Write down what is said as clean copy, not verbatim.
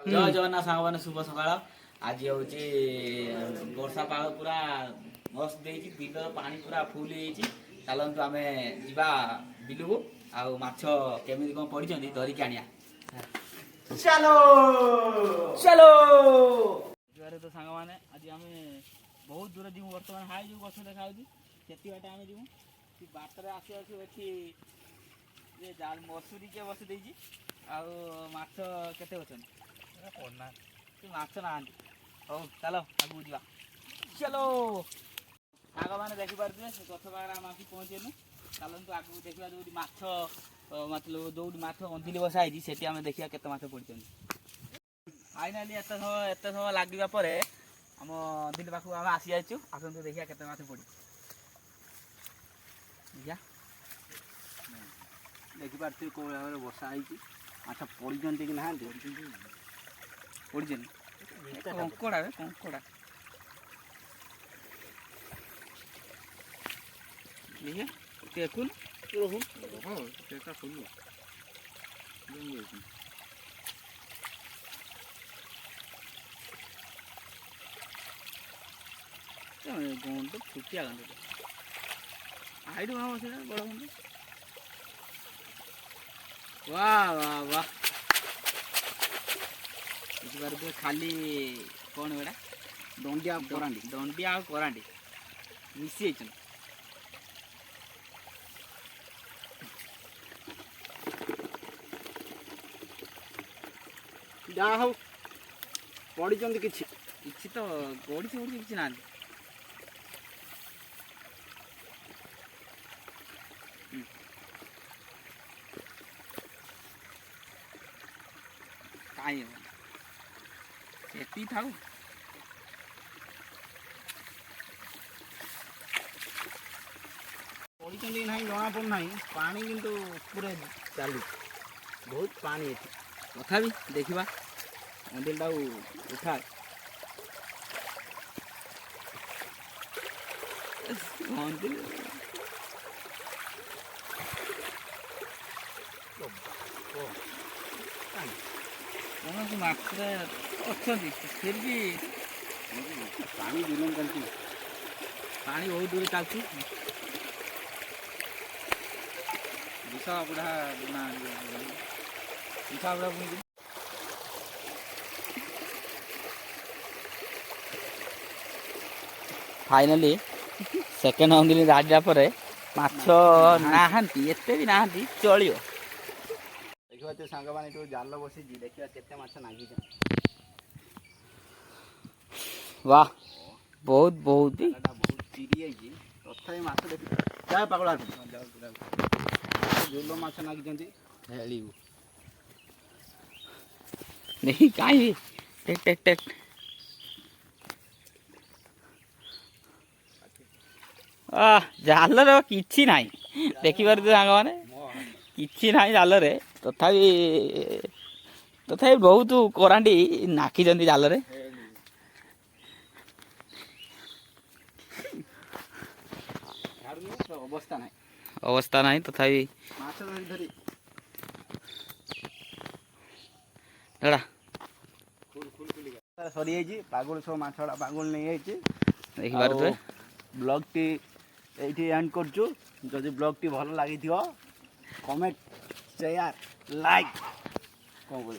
जय जगन्नाथ सांग मैंने शुभ सकाळ आज हूँ वर्षा पाग पूरा मस्त देती बिलर पानी पूरा फुल चलतु आम जा बिलू को आमी कौन पड़ी धरिकी आनिया चलो चलो तो सांग मैंने आज आम बहुत दूर जीव बर्तमान हाई जो गछ देखा से बाटे आम जीव बाटर आसी आसी मसूरी के बस देती आछ केते अच्छे माछ ना हौ चलो आगू जा चलो आग मैंने देखिपे गछ पाखे आम आसी पहुँचेनु चलतु आगू देखा जो माछ मतलब जो माछ अंधिली बसाई से आम देखा केते माछ पड़ी फाइनाली एत समय लगे आम अंधिली पाखक आम आसी जाइए आसतु देखा केते माछ पड़ी देखिपे कौ भाव में बसा होती माछ पड़ी कि ना पड़ी कंकड़ा कंकड़ा देखुन गंध छुटिया गंध आई डोंट से बड़ गंध वाह वाह वाह बुझे खाली कौन बेटा दंडिया करांडी दंडिया करांडी मिसी जहाँ हूँ पड़ी किसी तो गड़ी से किसी ना कहीं सेती था पड़ी ना जना पड़ना पानी किंतु पूरे चलू बहुत पानी तथा देखा अंधिलटा उठा कौन से मात्रा अच्छा फिर भी पानी दिन चलती पानी बहुत दूर चलती विषा बुढ़ा विषा बुढ़ा पुणी फाइनाली सेकेंड अंधिली राजा पर माछ नाहांती एते भी नाहांती चलियो देखिए सांग मैंने जाल बसी देखिए केते माछ नागी वाह बहुत बहुत बहुत चिरी तथा माछ देख क्या पागला झोल माछ नागी नहीं कहीं टेक टेक टेक जालर किसी ना देखिपार सांग मैंने किसी ना जालरे तथापि तथापि बहुत करांडी नाखी जालरे अवस्था ना तथापि सरी पागुल सब मछड़ा पागुल नहीं देखिए ब्लॉग टी ये एंड करछु जदि ब्लॉग टी भल लगी कमेंट शेयर लाइक कौन बोल